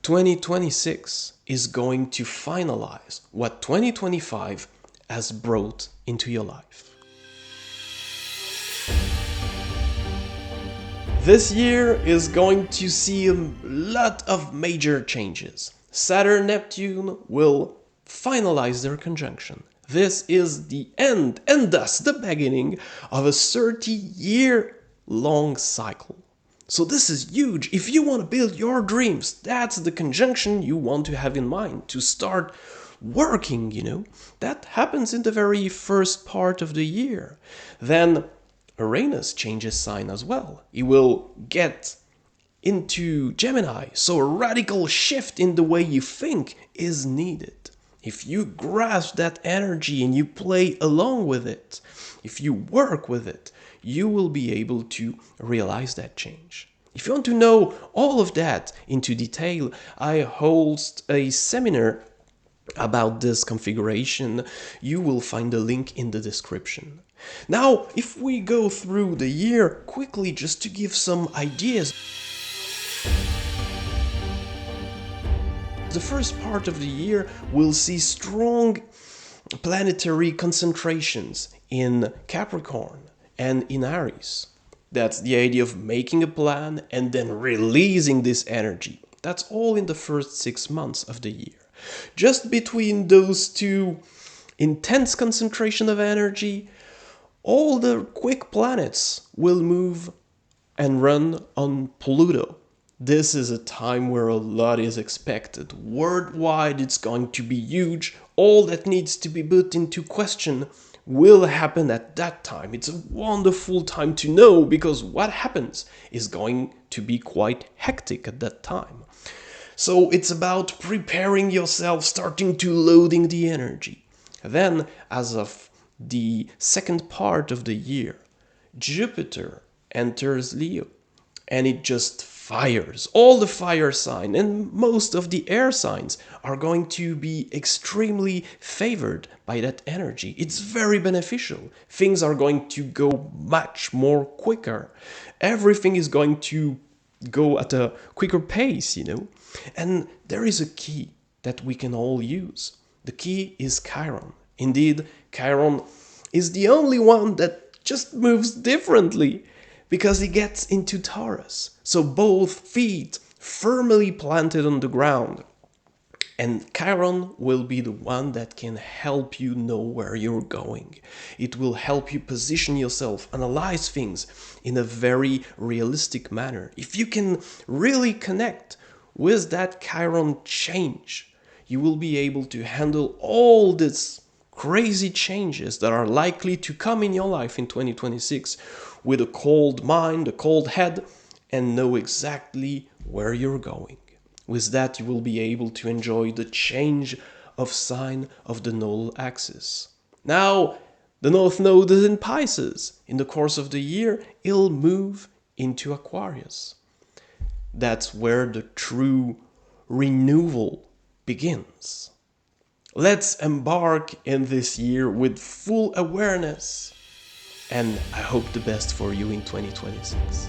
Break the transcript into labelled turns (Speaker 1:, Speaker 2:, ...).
Speaker 1: 2026 is going to finalize what 2025 has brought into your life. This year is going to see a lot of major changes. Saturn-Neptune will finalize their conjunction. This is the end, and thus the beginning, of a 30-year-long cycle. So this is huge. If you want to build your dreams, that's the conjunction you want to have in mind to start working. That happens in the very first part of the year. Then Uranus changes sign as well. He will get into Gemini, so a radical shift in the way you think is needed. If you grasp that energy and you play along with it, if you work with it, you will be able to realize that change. If you want to know all of that into detail, I host a seminar about this configuration. You will find a link in the description. Now, if we go through the year quickly just to give some ideas. The first part of the year will see strong planetary concentrations in Capricorn and in Aries. That's the idea of making a plan and then releasing this energy. That's all in the first 6 months of the year. Just between those two intense concentration of energy, all the quick planets will move and run on Pluto. This is a time where a lot is expected. Worldwide, it's going to be huge. All that needs to be put into question will happen at that time. It's a wonderful time to know, because what happens is going to be quite hectic at that time. So it's about preparing yourself, starting to loading the energy. Then, as of the second part of the year, Jupiter enters Leo, and it just fires. All the fire signs and most of the air signs are going to be extremely favored by that energy. It's very beneficial. Things are going to go much more quicker. Everything is going to go at a quicker pace. And there is a key that we can all use. The key is Chiron. Indeed, Chiron is the only one that just moves differently, because he gets into Taurus. So both feet firmly planted on the ground. And Chiron will be the one that can help you know where you're going. It will help you position yourself, analyze things in a very realistic manner. If you can really connect with that Chiron change, you will be able to handle all these crazy changes that are likely to come in your life in 2026 with a cold mind, a cold head, and know exactly where you're going. With that, you will be able to enjoy the change of sign of the nodal axis. Now, the North Node is in Pisces. In the course of the year, it'll move into Aquarius. That's where the true renewal begins. Let's embark in this year with full awareness, and I hope the best for you in 2026.